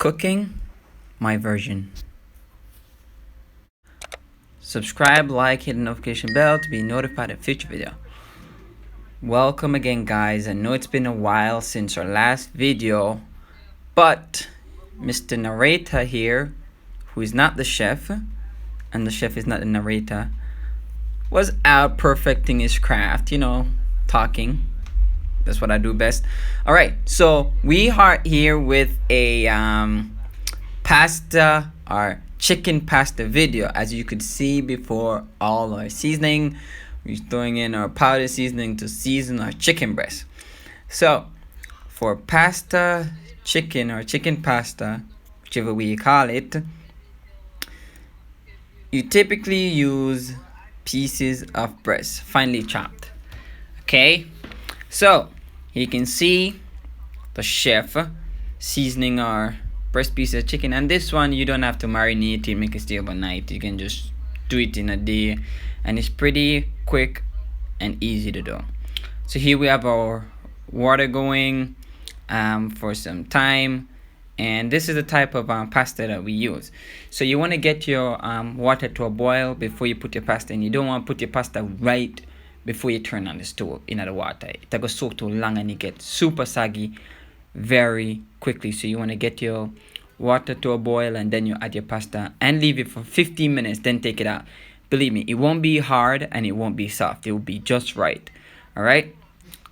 cooking my version. Subscribe, like, hit the notification bell to be notified of future video. Welcome again, guys. I know it's been a while since our last video, but Mr. Narrator here, who is not the chef, and the chef is not the narrator, was out perfecting his craft, talking. That's what I do best. Alright, so we are here with a pasta or chicken pasta video. As you could see before, all our seasoning, we're throwing in our powder seasoning to season our chicken breast. So for pasta chicken or chicken pasta, whichever way you call it, you typically use pieces of breast, finely chopped. Okay, so you can see the chef seasoning our breast piece of chicken, and this one you don't have to marinate it, make it stay overnight. You can just do it in a day, and it's pretty quick and easy to do. So here we have our water going for some thyme, and this is the type of pasta that we use. So you want to get your water to a boil before you put your pasta in. You don't want to put your pasta right before you turn on the stove in the water. It goes so too long and it gets super soggy very quickly. So you want to get your water to a boil, and then you add your pasta and leave it for 15 minutes, then take it out. Believe me, it won't be hard and it won't be soft. It will be just right. All right,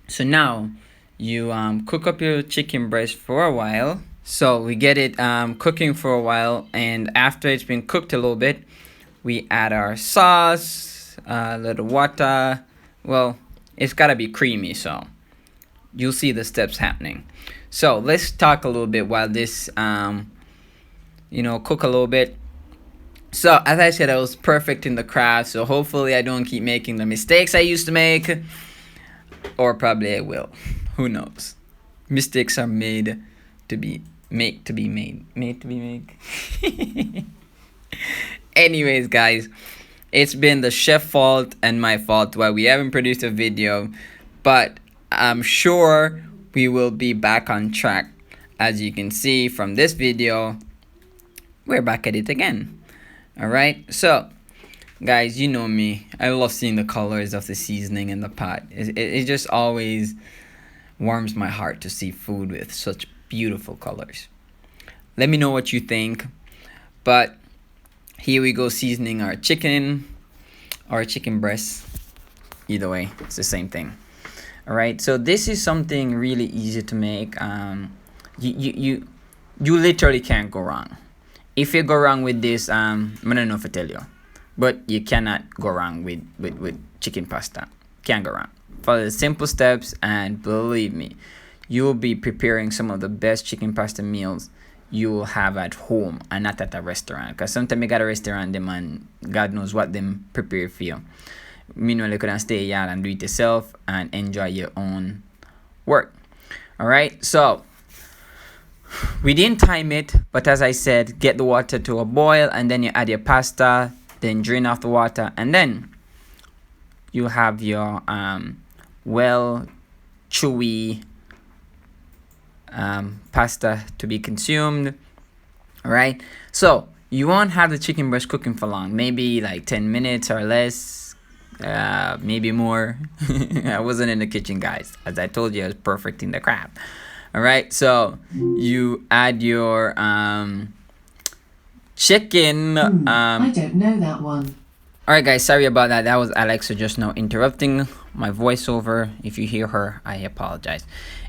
so now you cook up your chicken breast for a while. So we get it cooking for a while, and after it's been cooked a little bit, we add our sauce, a little water. Well, it's gotta be creamy, so you'll see the steps happening. So let's talk a little bit while this cook a little bit. So as I said, I was perfect in the craft, so hopefully I don't keep making the mistakes I used to make, or probably I will. Who knows? Mistakes are made to be made. Anyways, guys, it's been the chef's fault and my fault why we haven't produced a video, but I'm sure we will be back on track. As you can see from this video, we're back at it again. Alright, so guys, you know me, I love seeing the colors of the seasoning in the pot. It just always warms my heart to see food with such beautiful colors. Let me know what you think. But here we go, seasoning our chicken or chicken breast. Either way, it's the same thing. All right, so this is something really easy to make. You literally can't go wrong. If you go wrong with this, I don't know if I tell you, but you cannot go wrong with chicken pasta. Can't go wrong. Follow the simple steps, and believe me, you will be preparing some of the best chicken pasta meals you will have at home and not at a restaurant. Because sometimes you got a restaurant them and God knows what them prepare for you. Meanwhile, you can stay here and do it yourself and enjoy your own work. Alright, so we didn't time it, but as I said, get the water to a boil, and then you add your pasta, then drain off the water, and then you have your well chewy pasta to be consumed. All right, so you won't have the chicken breast cooking for long, maybe like 10 minutes or less, maybe more. I wasn't in the kitchen, guys. As I told you, I was perfect in the craft. All right, so you add your chicken. I don't know that one. Alright, guys, sorry about that. That was Alexa just now interrupting my voiceover. If you hear her, I apologize.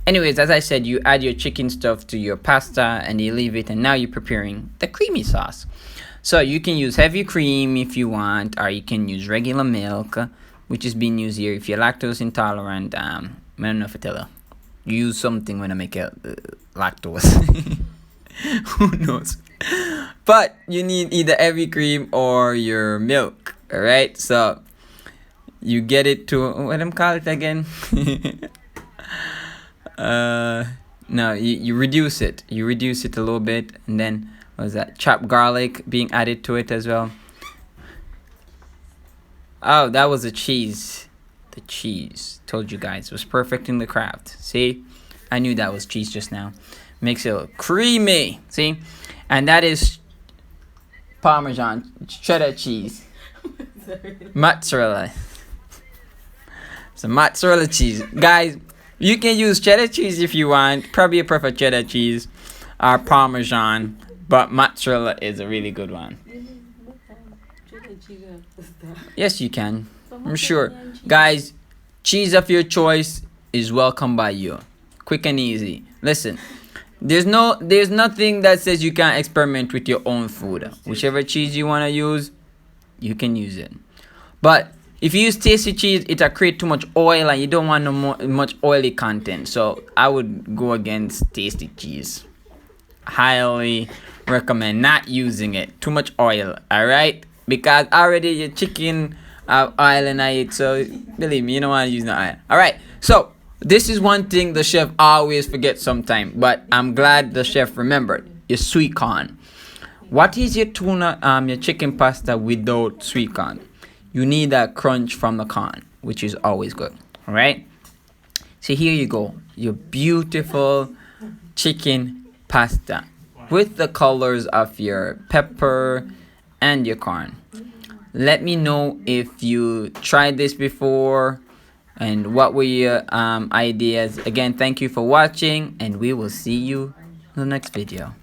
Anyways, as I said, you add your chicken stuff to your pasta and you leave it, and now you're preparing the creamy sauce. So you can use heavy cream if you want, or you can use regular milk, which is being used here. If you're lactose intolerant, I don't know if I tell you, use something when I make it lactose. Who knows? But you need either heavy cream or your milk. Alright, so you get it to, what do I call it again? No, you reduce it. You reduce it a little bit, and then what was that? Chopped garlic being added to it as well. Oh, that was the cheese. The cheese. Told you guys, was perfect in the craft. See? I knew that was cheese just now. Makes it look creamy. See? And that is Parmesan cheddar cheese. Mozzarella. So mozzarella cheese. Guys, you can use cheddar cheese if you want. Probably you prefer cheddar cheese or Parmesan. But mozzarella is a really good one. Yes, you can. I'm sure. Guys, cheese of your choice is welcome by you. Quick and easy. Listen, there's nothing that says you can't experiment with your own food. Whichever cheese you want to use, you can use it. But if you use tasty cheese, it'll create too much oil and you don't want much oily content. So I would go against tasty cheese. Highly recommend not using it. Too much oil, alright? Because already your chicken have oil in it, so believe me, you don't want to use no oil. Alright, so this is one thing the chef always forgets sometimes, but I'm glad the chef remembered. Your sweet corn. What is your tuna, your chicken pasta without sweet corn? You need that crunch from the corn, which is always good. Alright? So here you go. Your beautiful chicken pasta with the colors of your pepper and your corn. Let me know if you tried this before and what were your ideas. Again, thank you for watching and we will see you in the next video.